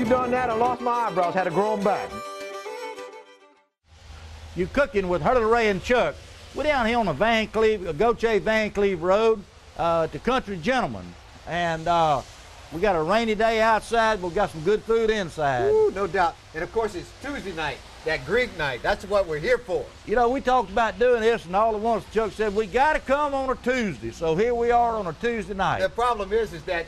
you done that, I lost my eyebrows, had to grow them back. You cooking with Hurley and Chuck. We're down here on the Gautier Van Cleve Road to Country Gentleman. And we got a rainy day outside, but we got some good food inside. Ooh, no doubt. And of course, it's Tuesday night, that Greek night. That's what we're here for. You know, we talked about doing this, and all at once Chuck said, we got to come on a Tuesday. So here we are on a Tuesday night. The problem is that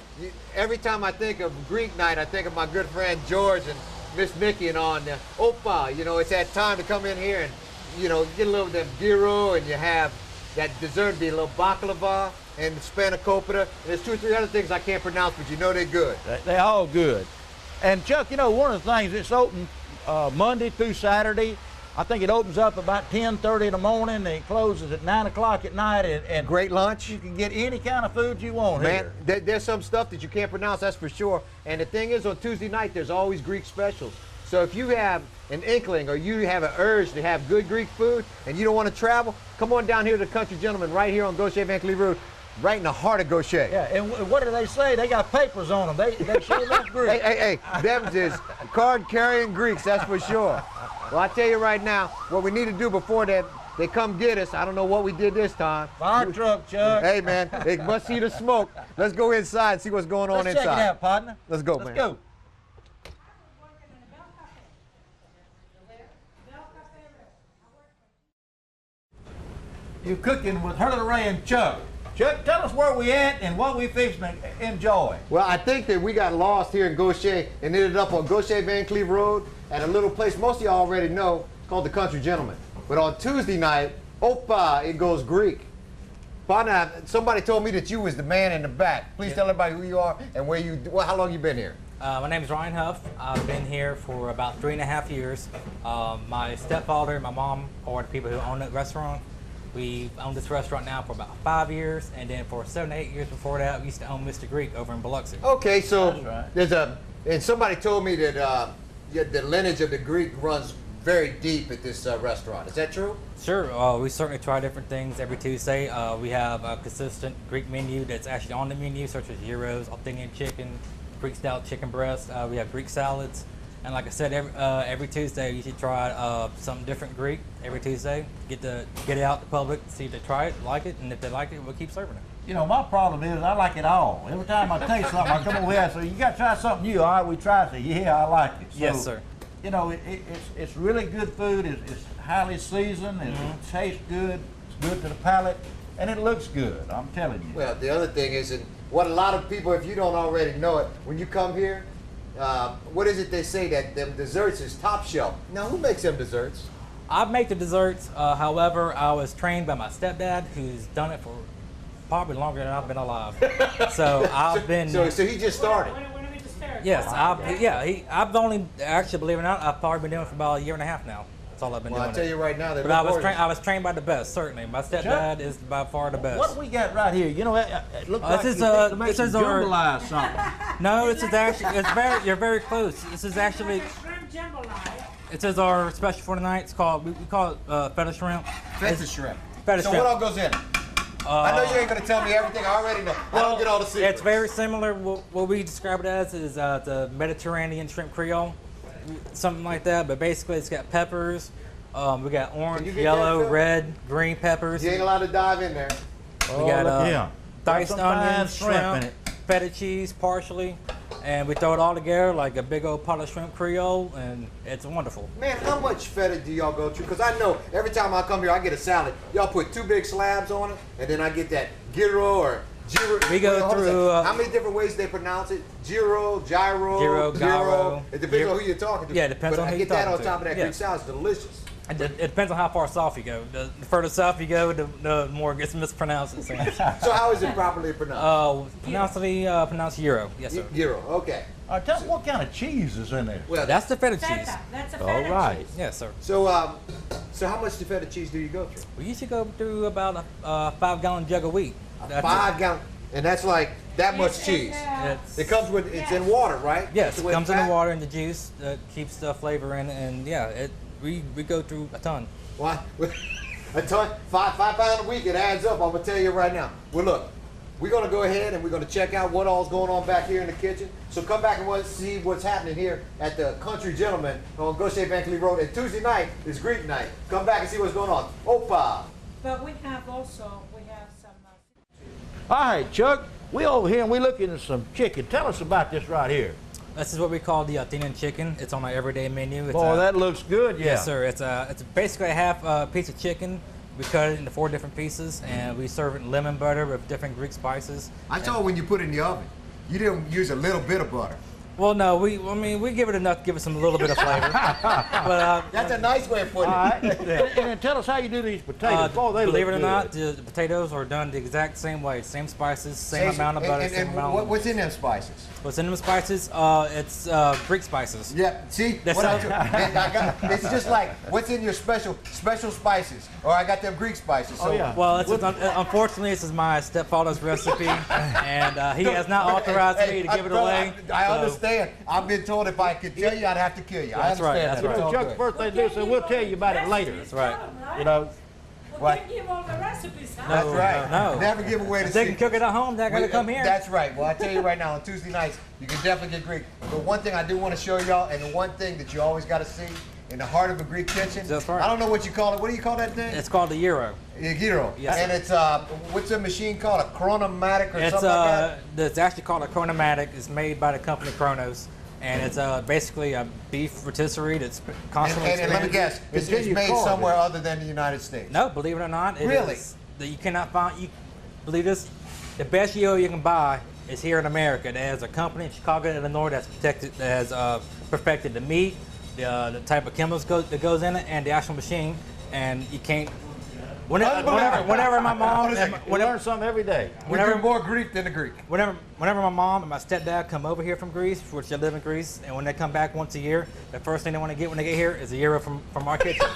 every time I think of Greek night, I think of my good friend George and Miss Nikki and on Opa. You know, it's that time to come in here and, you know, get a little of them gyro, and you have that dessert, be a little baklava and spanakopita. And there's 2 or 3 other things I can't pronounce, but you know they're good. They're all good. And Chuck, you know, one of the things, it's open Monday through Saturday. I think it opens up about 10:30 in the morning, and it closes at 9 o'clock at night. And great lunch. You can get any kind of food you want here. Man, there's some stuff that you can't pronounce, that's for sure. And the thing is, on Tuesday night, there's always Greek specials. So if you have an inkling or you have an urge to have good Greek food and you don't want to travel, come on down here to the Country Gentleman right here on Gautier Van Cleve Road, right in the heart of Gautier. Yeah, and what do they say? They got papers on them. They sure look Greek. Hey, them is card-carrying Greeks, that's for sure. Well, I tell you right now, what we need to do before that, they come get us. I don't know what we did this time. Fire truck, Chuck. Hey, man, they must see the smoke. Let's go inside and see what's going on inside. Let's check it out, partner. Let's go, man. Let's go. You're cooking with Hurley and Chuck. Chuck, tell us where we at and what we fixing to enjoy. Well, I think that we got lost here in Gautier and ended up on Gautier Van Cleve Road at a little place most of y'all already know called the Country Gentleman. But on Tuesday night, Opa, it goes Greek. Partner, somebody told me that you was the man in the back. Please tell everybody who you are and where you, well, how long you been here? My name is Ryan Huff. I've been here for about 3.5 years. My stepfather and my mom are the people who own the restaurant. We've owned this restaurant now for about 5 years, and then for 7 to 8 years before that, we used to own Mr. Greek over in Biloxi. Okay, so right. There's and somebody told me that the lineage of the Greek runs very deep at this restaurant. Is that true? Sure, we certainly try different things every Tuesday. We have a consistent Greek menu that's actually on the menu, such as gyros, Athenian chicken, Greek style chicken breast. We have Greek salads. And like I said, every Tuesday you should try something different Greek every Tuesday. Get it out to the public, see if they try it, like it, and if they like it, we'll keep serving it. You know, my problem is I like it all. Every time I taste something, I come over here and say, you got to try something new. All right, we try it. Say, yeah, I like it. So, yes, sir. You know, it's really good food. It's highly seasoned. It tastes good. It's good to the palate. And it looks good, I'm telling you. Well, the other thing is, and what a lot of people, if you don't already know it, when you come here, what is it they say that them desserts is top shelf? Now, who makes them desserts? I make the desserts. However, I was trained by my stepdad, who's done it for probably longer than I've been alive. So I've been. So he just started. When did we just start? Yes, I've only actually, believe it or not, I've probably been doing it for about 1.5 years now. That's all I've been Well, doing. I'll tell you right now that. But I was trained by the best, certainly. My stepdad is by far the best. What we got right here? You know, it looks like this is, you to make this some is our- jambalaya or something. No, this is actually, you're very close. This is actually, Shrimp jambalaya. it is our special for tonight. It's called, we call it feta shrimp. Feta shrimp. Feta So shrimp. what all goes in it? I know you ain't gonna tell me everything. I already know. I don't get all the secrets. It's very similar. What we describe it as is the Mediterranean shrimp Creole, something like that. But basically, it's got peppers. We got orange, you get yellow, that, Phil? red, green peppers. You ain't allowed to dive in there. We got diced Some fine onions, shrimp in shrimp, it. feta cheese, partially, and we throw it all together like a big old pot of shrimp Creole, and it's wonderful. Man, how much feta do y'all go through? Because I know every time I come here, I get a salad. Y'all put 2 big slabs on it, and then I get that gyro or gyro. We go hold on a through, second. How many different ways they pronounce it? Gyro, gyro, gyro. It depends on who you're talking to. Yeah, it depends but on who I you're get that talking on to. top of that Yeah. Greek salad. It's delicious. It depends on how far south you go. The further south you go, the more it gets mispronounced. It seems. So how is it properly pronounced? Pronounced gyro. Yes, sir. Gyro. Okay. All right, tell me what kind of cheese is in there. Well, That's the feta cheese. Feta. That's a feta All right. cheese. Yes, sir. so how much feta cheese do you go through? We usually go through about a 5-gallon jug a week. That's 5 gallon, and that's like that much It's, cheese. It It comes with it's in water, right? Yes, It's it with comes in fat? the water and the juice that keeps the flavor in, and yeah, we go through a ton. Why? A ton, five pounds a week, it adds up. I'm gonna tell you right now. Well, look, we're gonna go ahead and we're gonna check out what all's going on back here in the kitchen. So come back and see what's happening here at the Country Gentleman on Gaucher Van Cleve Road. And Tuesday night is Greek night. Come back and see what's going on. Opa! But we have some. All right, Chuck, we over here and we looking at some chicken. Tell us about this right here. This is what we call the Athenian chicken. It's on our everyday menu. It's Oh, that looks good, yeah. Yes, sir. It's basically a half piece of chicken. We cut it into 4 different pieces, and we serve it in lemon butter with different Greek spices. I saw when you put it in the oven, you didn't use a little bit of butter. Well, no, we give it enough to give it some little bit of flavor. But That's a nice way of putting All it. right. and tell us how you do these potatoes. They believe it look or not, good. the potatoes are done the exact same way. Same spices, same amount of butter, same amount of... What's in them spices? What's in them spices? It's Greek spices. Yeah, see? That's What how- it's just like, what's in your special spices? Or I got them Greek spices. So Oh, yeah. Well, unfortunately, this is my stepfather's recipe, and he has not authorized me to give it away. I so- understand. I've been told if I could tell you, I'd have to kill you. That's I right, understand that's that. right. It's all Chuck's good. first thing to do, so we'll tell you about it later. That's right. You know, We What? can't give all the recipes, huh? That's right. No. Never give away the If they can secrets. cook it at home, they're gonna come here. That's right. Well, I tell you right now, on Tuesday nights, you can definitely get Greek. But one thing I do want to show y'all, and the one thing that you always got to see in the heart of a Greek kitchen. That's right. I don't know what you call it. What do you call that thing? It's called the gyro. A gyro. Yes. And it's what's the machine called? A chronomatic or It's something like that? it's actually called a chronomatic. It's made by the company Kronos, and it's basically a beef rotisserie that's constantly. And let me guess, it's Continue made forward. somewhere other than the United States. No, believe it or not, it Really? is that you cannot find. You believe this? The best gyro you can buy is here in America. There's a company in Chicago, Illinois, that's protected, that has perfected the meat, the type of chemicals that goes in it, and the actual machine. And you can't. Whenever my mom, we learn something every day. We're more Greek than the Greek. Whenever my mom and my stepdad come over here from Greece, which they live in Greece, and when they come back once a year, the first thing they want to get when they get here is a gyro from our kitchen.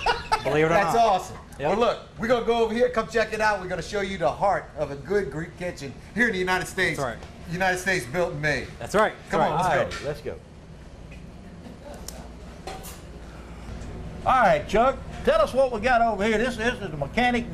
Believe it or That's not. awesome. Yep. Well, look, we're going to go over here. Come check it out. We're going to show you the heart of a good Greek kitchen here in the United States. That's right. United States built and made. That's right. Come on, All let's right, let's go. All right, Chuck, tell us what we got over here. This is the mechanic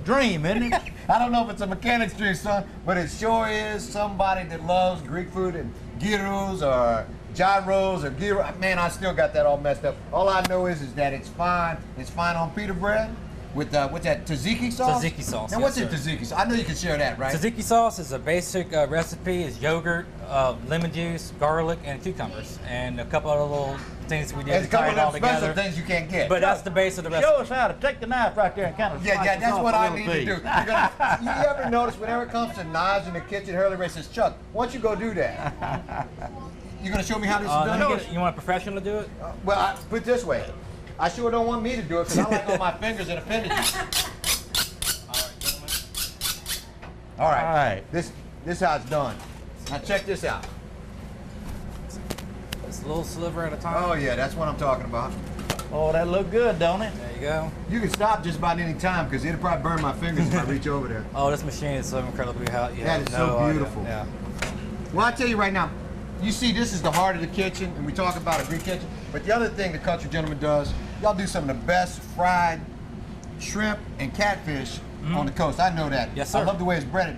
dream, isn't it? I don't know if it's a mechanic's dream, son, but it sure is somebody that loves Greek food and gyros or gyros or gyro. Man, I still got that all messed up. All I know is that it's fine. It's fine on pita bread with what's that, tzatziki sauce? Tzatziki sauce, Now, yes, what's in sir. tzatziki sauce? I know you can share that, right? Tzatziki sauce is a basic recipe. It's yogurt, lemon juice, garlic, and cucumbers, and a couple other little things we did There's to a tie couple it all of them special together. things you can't get. But that's the base of the recipe. Show us how to take the knife right there and kind of Yeah, slice that's off what a I little need to piece. do. You ever notice whenever it comes to knives in the kitchen, Hurley Ray says, Chuck, why don't you go do that? You're going to show me how this is Let me done? get it. You want a professional to do it? Well, put it this way. I sure don't want me to do it because I like all my fingers and appendages. All right. All right. This is how it's done. Now check this out. Just a little sliver at a time. Oh yeah, that's what I'm talking about. Oh, that look good, don't it? There you go. You can stop just about any time because it'll probably burn my fingers if I reach over there. Oh, this machine is so incredibly hot. You That have is so no idea. beautiful. Yeah. Well, I tell you right now, you see this is the heart of the kitchen, and we talk about a Greek kitchen, but the other thing the Country Gentleman does, y'all do some of the best fried shrimp and catfish on the coast. I know that. Yes, I sir. love the way it's breaded.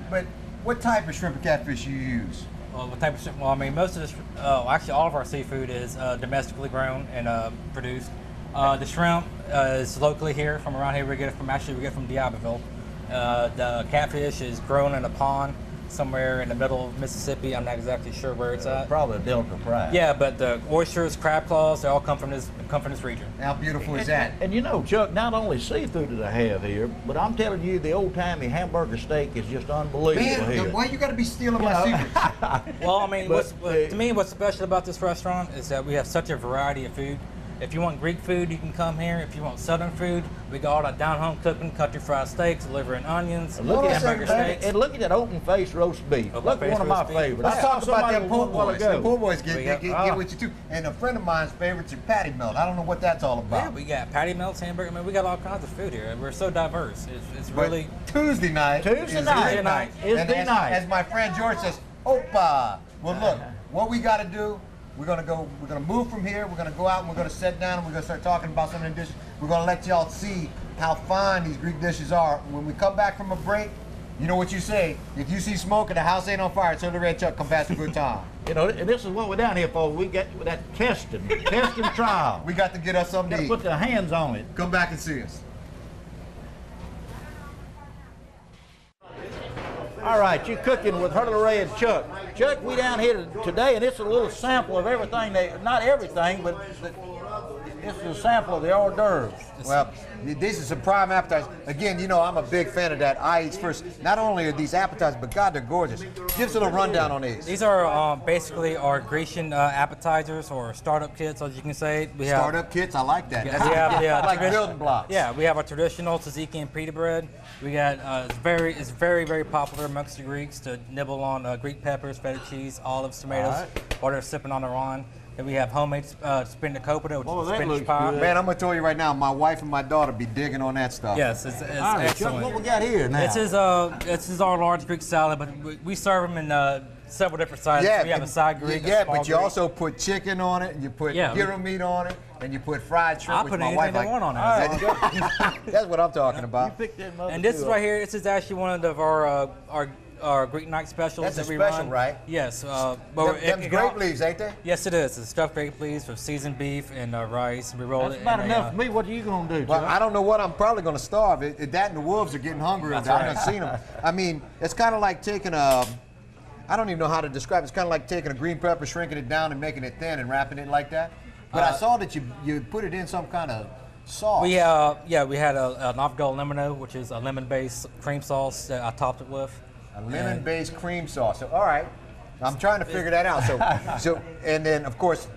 But what type of shrimp and catfish you use? Well, what type of shrimp? Well, I mean, most of this, actually, all of our seafood is domestically grown and produced. The shrimp is locally here, from around here. We get it from Diabloville. The catfish is grown in a pond somewhere in the middle of Mississippi. I'm not exactly sure where it's at. Probably a Delta Pride. Yeah, but the oysters, crab claws, they all come from this region. How beautiful is that? And you know, Chuck, not only seafood that I have here, but I'm telling you, the old-timey hamburger steak is just unbelievable Man, here. why you got to be stealing my secrets? Well, I mean, But, to me, what's special about this restaurant is that we have such a variety of food. If you want Greek food, you can come here. If you want Southern food, we got all that down-home cooking, country fried steaks, liver and onions, Look at hamburger that, steaks. and look at that open-faced roast beef. Look, Open-faced one of my roast beef. favorites. Let's I talk saw about somebody them poor one while boys. ago. The poor boys We get got- with you too. And a friend of mine's favorites are patty melt. I don't know what that's all about. Yeah, we got patty melts, hamburger. I mean, we got all kinds of food here. We're so diverse. It's But really. Tuesday night. Tuesday is night Greek night. is And the as, night. as my friend George says, Opa. Well, look, what we got to do. We're gonna move from here. We're gonna go out and we're gonna sit down and we're gonna start talking about some of the dishes. We're gonna let y'all see how fine these Greek dishes are. When we come back from a break, You know what you say? If you see smoke and the house ain't on fire, turn the red Chuck, come past a good time. You know, and this is what we're down here for. We got that testing trial. We got to get us something Got to to eat. put their hands on it. Come back and see us. All right, you cooking with Hurley and Chuck. Chuck, we down here today, and it's a little sample of everything. Not everything, but this is a sample of the hors d'oeuvres. Well, this is some prime appetizers. Again, you know I'm a big fan of that. I eat first. Not only are these appetizers, but God, they're gorgeous. Give us a little rundown on these. These are basically our Grecian appetizers or startup kits, as you can say. We have Startup kits, I like that. Yeah, That's we have I like building blocks. Yeah, we have our traditional tzatziki and pita bread. We got it's very popular amongst the Greeks to nibble on Greek peppers, feta cheese, olives, tomatoes, while they're sipping on their wine. Then we have homemade spanakopita, which Oh, is that spinach looks pie. good. Man, I'm gonna tell you right now, my wife and my daughter be digging on that stuff. Yes, it's All right, Chuck, excellent. what we got here now? This is our large Greek salad, but we serve them in several different sizes. We have a side Greek, Yeah, a small but you Greek. also put chicken on it, and you put gyro meat on it, and you put fried shrimp. I'll which put my anything wife they like. want on it. That's what I'm talking You about. picked that mother And this is too. right here. This is actually one of our Greek night specials That's that a we special, run. right? Yes. Them it grape leaves, ain't they? Yes, it is. It's stuffed grape leaves with seasoned beef and rice. We roll That's it. about in enough for me. What are you going to do, Well, Chuck? I don't know what I'm probably going to starve. That and the wolves are getting hungry. That's I've right. not seen them. I mean, it's kind of like taking a. I don't even know how to describe it. It's kind of like taking a green pepper, shrinking it down, and making it thin, and wrapping it like that. But I saw that you put it in some kind of sauce. We had an Afghan lemano, which is a lemon-based cream sauce that I topped it with. A lemon-based cream sauce. So, all right, I'm trying to figure that out. So, and then of course,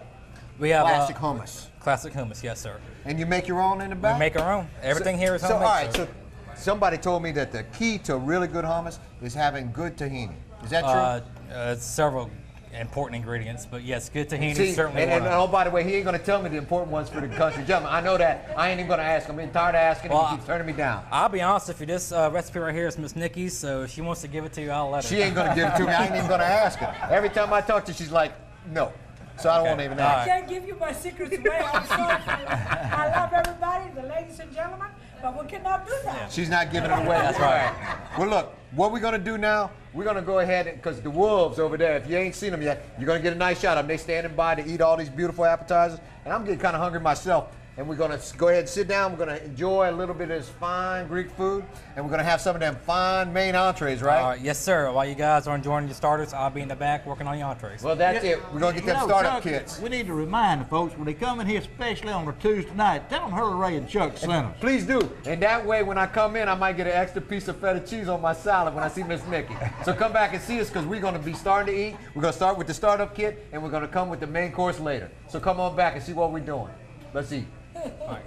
We have classic hummus. Classic hummus, yes, sir. And you make your own in the We back. make our own. Everything here is So, homemade. all right. sir. So, somebody told me that the key to really good hummus is having good tahini. Is that true? Several important ingredients, but yes, good tahini See, is certainly and one of them. oh, by the way, he ain't going to tell me the important ones for the country gentleman. I know that. I ain't even going to ask him. I'm tired of asking him. Well, He keeps turning me down. I'll be honest with you, this recipe right here is Miss Nikki's, so if she wants to give it to you, I'll let her. She ain't going to give it to me. I ain't even going to ask her. Every time I talk to her, she's like, no. So I don't want to even All ask. I can't give you my secrets away. I'm sorry. I love everybody, the ladies and gentlemen, but we cannot do that. She's not giving it away. That's right. Well, look, what we're going to do now, we're going to go ahead, because the wolves over there, if you ain't seen them yet, you're going to get a nice shot of them. They standing by to eat all these beautiful appetizers, and I'm getting kind of hungry myself. And we're going to go ahead and sit down. We're going to enjoy a little bit of this fine Greek food, and we're going to have some of them fine main entrees, right? Yes, sir. While you guys are enjoying your starters, I'll be in the back working on your entrees. Well, that's it. We're going to get them You know, startup Chuck, kits. We need to remind the folks when they come in here, especially on a Tuesday night, tell them Hurley and Chuck sent us. Please do. And that way, when I come in, I might get an extra piece of feta cheese on my salad when I see Miss Nikki. So come back and see us, because we're going to be starting to eat. We're going to start with the startup kit, and we're going to come with the main course later. So come on back and see what we're doing. Let's eat. All right.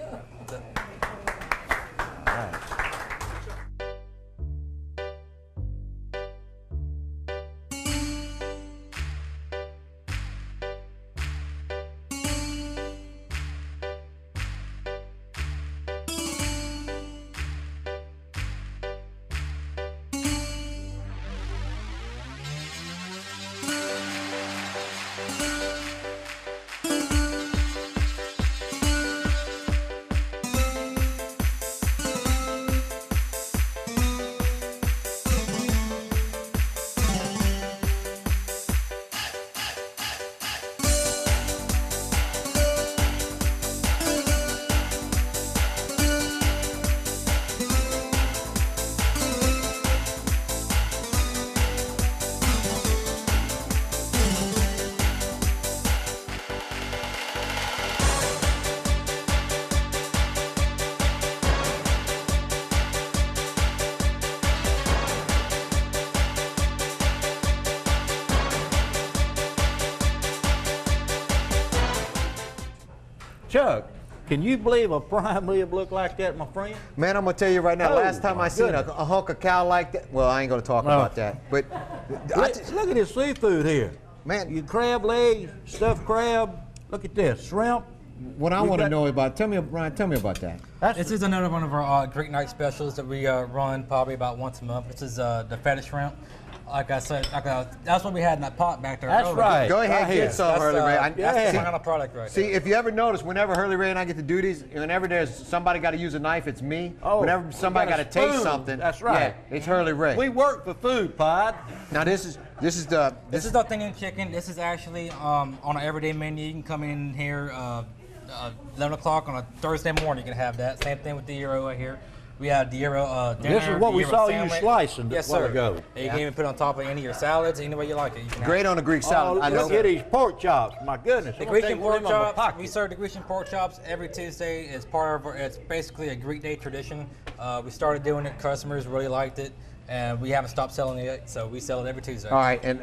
Chuck, can you believe a prime rib look like that, my friend? Man, I'm going to tell you right now, Oh, last time my I seen a goodness. hunk of cow like that, well, I ain't going to talk about that. But, Look at this seafood here. Man. Your crab leg, stuffed crab. Look at this, shrimp. what I We've want to got- know about, Ryan, tell me about that. That's This is another one of our Greek night specials that we run probably about once a month. This is the feta shrimp. Like I said, that's what we had in that pot back there. That's earlier. right. Go ahead, Right get here. some, Hurley Ray. That's the see, final product right see, there. if you ever notice, whenever Hurley Ray and I get the duties, whenever there's somebody got to use a knife, it's me. Oh, whenever somebody we got got to a taste spoon. something, That's right. yeah, it's Hurley Ray. We work for food, Pod. Now this is This is the thing in chicken. This is actually on an everyday menu. You can come in here 11 o'clock on a Thursday morning. You can have that. Same thing with the gyro right here. We have the gyro dinner. This is what we gyro saw sandwich. you slicing yes, a while sir. ago. You can even put it on top of any of your salads, any way you like it. You can have great on a Greek Oh, salad. I know. look at these pork chops. My goodness. The I'm gonna Grecian take one of pork them in my chops. pocket. We serve the Grecian pork chops every Tuesday. It's part of it's basically a Greek Day tradition. We started doing it. Customers really liked it, and we haven't stopped selling it yet. So we sell it every Tuesday. All right, and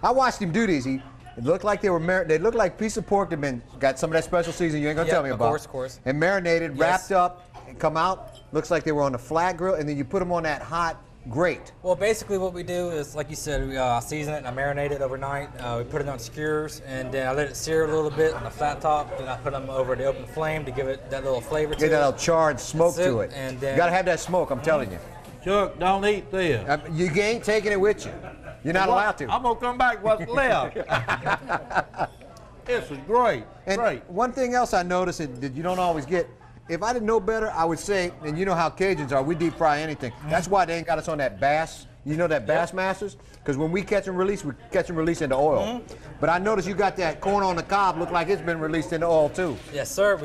I watched him do these. It looked like they were they looked like piece of pork that got some of that special seasoning you ain't gonna Yep, tell me of about. of course. And marinated, Yes. wrapped up, and come out. Looks like they were on a flat grill, and then you put them on that hot grate. Well, basically what we do is, like you said, we season it and I marinate it overnight. We put it on skewers, and then I let it sear a little bit on the flat top. Then I put them over the open flame to give it that little flavor to Get it. that little charred smoke That's to it, it. and You then- gotta have that smoke, I'm telling you. Chuck, don't eat this. You ain't taking it with you. You're not allowed to. I'm gonna come back with what's left. This is great. And great. one thing else I noticed that you don't always get, if I didn't know better, I would say, and you know how Cajuns are, we deep fry anything. That's why they ain't got us on that bass. You know that Bassmasters? Because when we catch and release, we catch and release into oil. But I noticed you got that corn on the cob, look like it's been released into oil too. Yes, sir.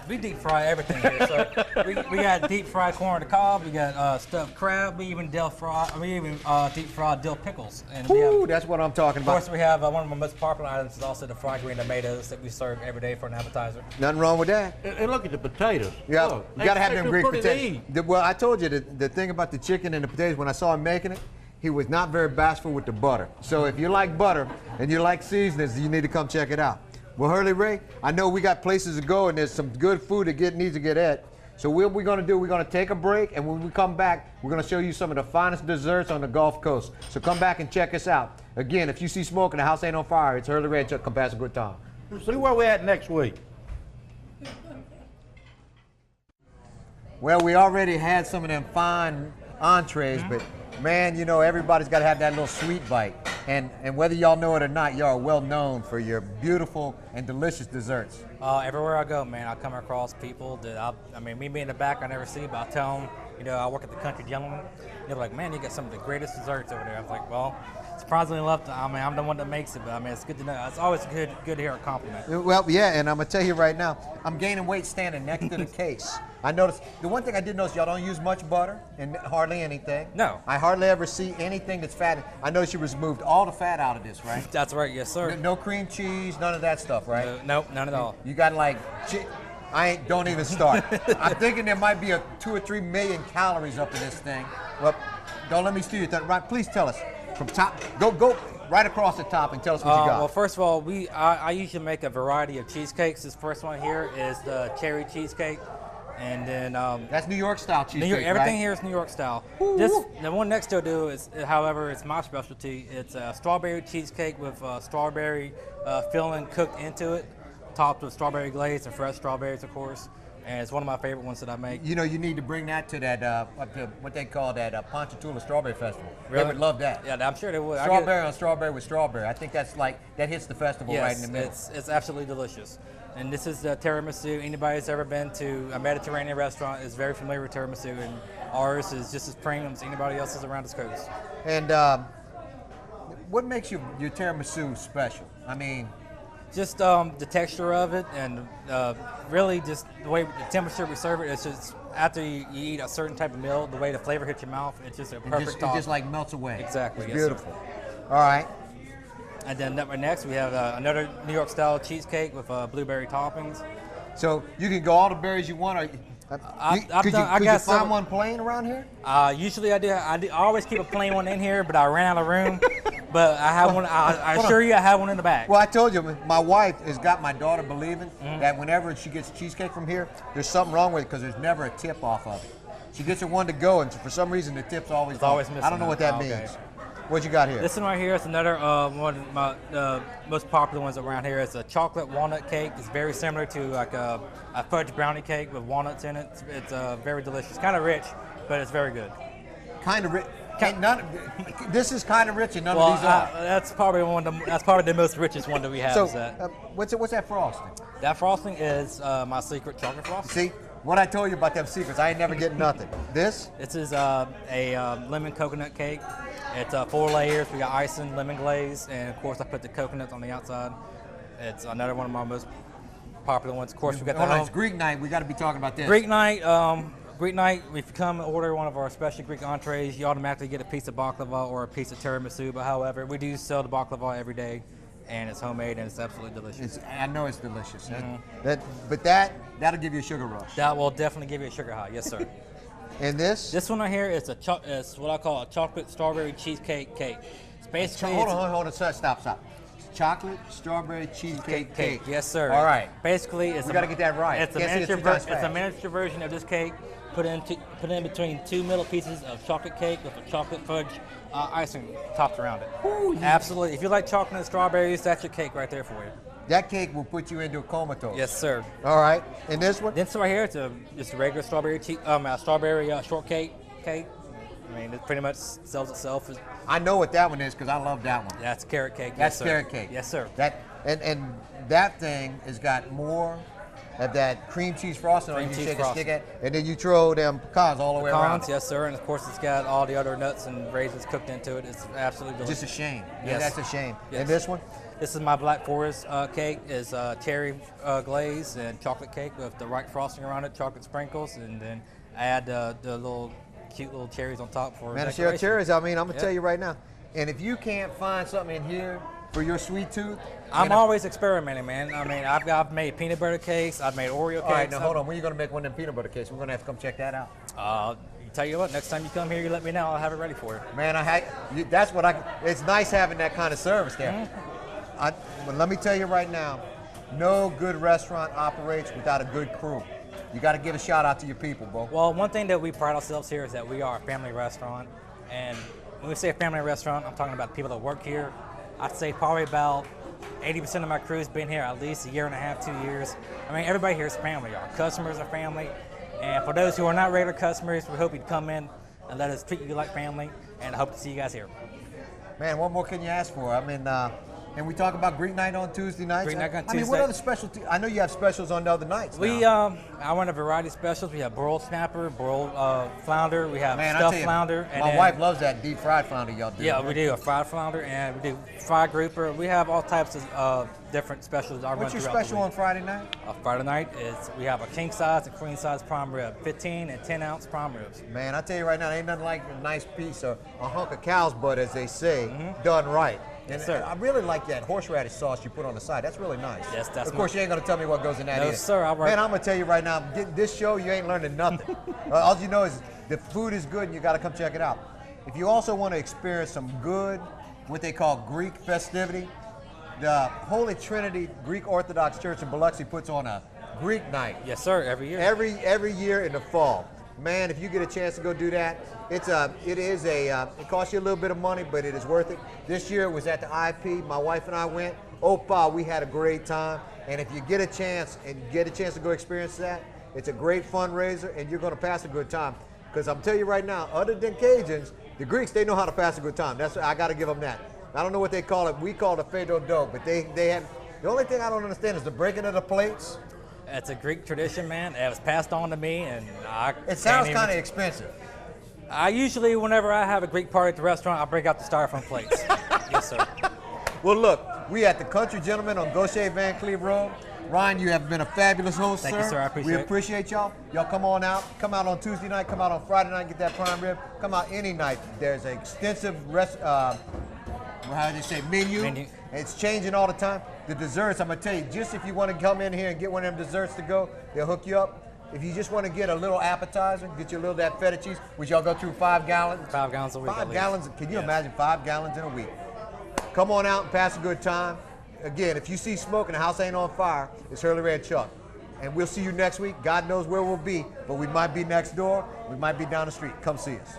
We deep fry everything here. So we got deep fried corn on the cob. We got stuffed crab. We even deep fried dill pickles. And we Ooh, have, that's what I'm talking of course, about. we have one of our most popular items is also the fried green tomatoes that we serve every day for an appetizer. Nothing wrong with that. And look at the potatoes. Yeah, Look, you gotta have they them too Greek pretty to potatoes. eat. Well, I told you the thing about the chicken and the potatoes, when I saw him making it, he was not very bashful with the butter. So if you like butter and you like seasonings, you need to come check it out. Well, Hurley Ray, I know we got places to go and there's some good food that needs to get at. So what we're gonna do, we're gonna take a break, and when we come back, we're gonna show you some of the finest desserts on the Gulf Coast. So come back and check us out. Again, if you see smoke and the house ain't on fire, it's Hurley Ray and Chuck. Come pass a good time. See where we at next week. Well, we already had some of them fine entrees, but man, you know, everybody's got to have that little sweet bite. And whether y'all know it or not, y'all are well known for your beautiful and delicious desserts. Everywhere I go, man, I come across people that me being in the back, I never see, but I tell them, you know, I work at the Country Gentleman. They're like, man, you got some of the greatest desserts over there. I was like, well, surprisingly enough, I'm the one that makes it, but it's good to know. It's always good to hear a compliment. Well, yeah, and I'm gonna tell you right now, I'm gaining weight standing next to the case. I noticed, the one thing I did notice, y'all don't use much butter and hardly anything. No. I hardly ever see anything that's fatty. I noticed you removed all the fat out of this, right? That's right, yes, sir. No cream cheese, none of that stuff, right? Nope, none at all. You got like, don't even start. I'm thinking there might be 2 or 3 million calories up in this thing. Well, don't let me steal your thunder. Right, please tell us from top. Go right across the top and tell us what you got. Well, first of all, I usually make a variety of cheesecakes. This first one here is the cherry cheesecake, and then That's New York style cheesecake, everything right? here is New York style. Ooh. The one next to do is, however, it's my specialty. It's a strawberry cheesecake with strawberry filling cooked into it, topped with strawberry glaze and fresh strawberries, of course. And it's one of my favorite ones that I make. You know, you need to bring that to that what they call that Ponchatoula Strawberry Festival. Really? They would love that. Yeah, I'm sure they would. Strawberry on strawberry with strawberry. I think that's like that hits the festival right in the middle. It's absolutely delicious. And this is the tiramisu. Anybody that's ever been to a Mediterranean restaurant is very familiar with tiramisu, and ours is just as premium as anybody else's around this coast. And what makes your tiramisu special? I mean, Just the texture of it, and really just the way the temperature we serve it. It's just after you eat a certain type of meal, the way the flavor hits your mouth, it's just a perfect it just like melts away. Exactly, It's yes, sir. beautiful. All right. And then next we have another New York style cheesecake with blueberry toppings. So you can go all the berries you want. Could you find one plain around here? Usually I do. I always keep a plain one in here, but I ran out of room. But I have one. I assure you, I have one in the back. Well, I told you, my wife has got my daughter believing that whenever she gets cheesecake from here, there's something wrong with it because there's never a tip off of it. She gets her one to go, and for some reason the tip's always off. always missing. I don't know what that Okay. means. What you got here? This one right here is another one of my most popular ones around here. It's a chocolate walnut cake. It's very similar to like a fudge brownie cake with walnuts in it. It's very delicious. Kind of rich, but it's very good. Kind of rich. And none, this is kind of rich, and none of these are. That's probably the most richest one that we have. So, is that. what's that frosting? That frosting is my secret chocolate frosting. See, what I told you about them secrets, I ain't never getting nothing. This is a lemon coconut cake. It's 4 layers. We got icing, lemon glaze, and of course I put the coconuts on the outside. It's another one of my most popular ones. Of course, we got it's Greek night. We got to be talking about this. Greek night. If you come and order one of our special Greek entrees, you automatically get a piece of baklava or a piece of tiramisu. But however, we do sell the baklava every day, and it's homemade and it's absolutely delicious. I know it's delicious. Mm-hmm. That'll give you a sugar rush. That will definitely give you a sugar high. Yes, sir. And this? This one right here is it's what I call a chocolate strawberry cheesecake cake. It's basically hold on. Stop. Chocolate strawberry cheesecake cake. Yes, sir. All right. Basically, we got to get that right. It's a miniature version of this cake. Put in between 2 middle pieces of chocolate cake with a chocolate fudge icing topped around it. Ooh, yeah. Absolutely. If you like chocolate and strawberries, that's your cake right there for you. That cake will put you into a comatose. Yes, sir. All right. And this one? This right here, it's a regular strawberry shortcake cake. I mean, it pretty much sells itself. I know what that one is because I love that one. That's carrot cake. That's carrot cake. Yes, sir. And that thing has got more of that cream cheese frosting on it. You shake a stick at, and then you throw them pecans all the way around. Pecans, yes, sir. And of course, it's got all the other nuts and raisins cooked into it. It's absolutely delicious. Just a shame. Yes. Yeah, that's a shame. Yes. And this one? This is my Black Forest cake. Is cherry glaze and chocolate cake with the right frosting around it, chocolate sprinkles, and then add the little cute little cherries on top for Man, a decoration. share of cherries. I mean, I'm gonna tell you right now. And if you can't find something in here for your sweet tooth, I'm always experimenting, man. I mean, I've made peanut butter cakes. I've made Oreo cakes. All right, now hold on. When are you gonna make one of them peanut butter cakes? We're gonna have to come check that out. Tell you what, next time you come here, you let me know. I'll have it ready for you. Man, that's what it's nice having that kind of service there. Mm-hmm. But let me tell you right now, no good restaurant operates without a good crew. You got to give a shout out to your people, Bo. Well, one thing that we pride ourselves here is that we are a family restaurant. And when we say a family restaurant, I'm talking about the people that work here. I'd say probably about 80% of my crew's been here at least a year and a half, 2 years. I mean, everybody here is family. Our customers are family. And for those who are not regular customers, we hope you'd come in and let us treat you like family. And I hope to see you guys here. Man, what more can you ask for? I mean, and we talk about Greek night on Tuesday nights. Greek night on Tuesday. I mean, what other specialty? I know you have specials on the other nights. I run a variety of specials. We have broiled snapper, broiled flounder. We have stuffed flounder. And my wife loves that deep fried flounder y'all do. Yeah, we do a fried flounder and we do fried grouper. We have all types of different specials. What's your special on Friday night? Friday night is we have a king size and queen size prime rib, 15 and 10 ounce prime ribs. Man, I tell you right now, ain't nothing like a nice piece of a hunk of cow's butt, as they say, done right. And yes, sir. I really like that horseradish sauce you put on the side. That's really nice. Yes, that's. Of course, you ain't gonna tell me what goes in that. No, either. sir. Man, I'm gonna tell you right now. This show, you ain't learning nothing. All you know is the food is good, and you gotta come check it out. If you also want to experience some good, what they call Greek festivity, the Holy Trinity Greek Orthodox Church in Biloxi puts on a Greek night. Yes, sir. Every year. Every year in the fall. Man, if you get a chance to go do that, it costs you a little bit of money, but it is worth it. This year it was at the IP. My wife and I went. Opa, we had a great time. And if you get a chance to go experience that, it's a great fundraiser, and you're going to pass a good time. Because I'm telling you right now, other than Cajuns, the Greeks, they know how to pass a good time. I got to give them that. I don't know what they call it. We call it a fado dough, but they have. The only thing I don't understand is the breaking of the plates. It's a Greek tradition, man. It was passed on to me, and it sounds kind of expensive. I usually, whenever I have a Greek party at the restaurant, I break out the styrofoam plates. Yes, sir. Well, look, we at the Country Gentleman on Gaucher Van Cleve Road. Ryan, you have been a fabulous host, Thank sir. you, sir. I appreciate it. We appreciate y'all. Y'all come on out. Come out on Tuesday night. Come out on Friday night. Get that prime rib. Come out any night. There's an extensive menu. It's changing all the time. The desserts, I'm going to tell you, just if you want to come in here and get one of them desserts to go, they'll hook you up. If you just want to get a little appetizer, get you a little of that feta cheese, which y'all go through 5 gallons. 5 gallons a week. 5 gallons. Can you imagine 5 gallons in a week? Come on out and pass a good time. Again, if you see smoke and the house ain't on fire, it's Hurley Red Chuck. And we'll see you next week. God knows where we'll be, but we might be next door. We might be down the street. Come see us.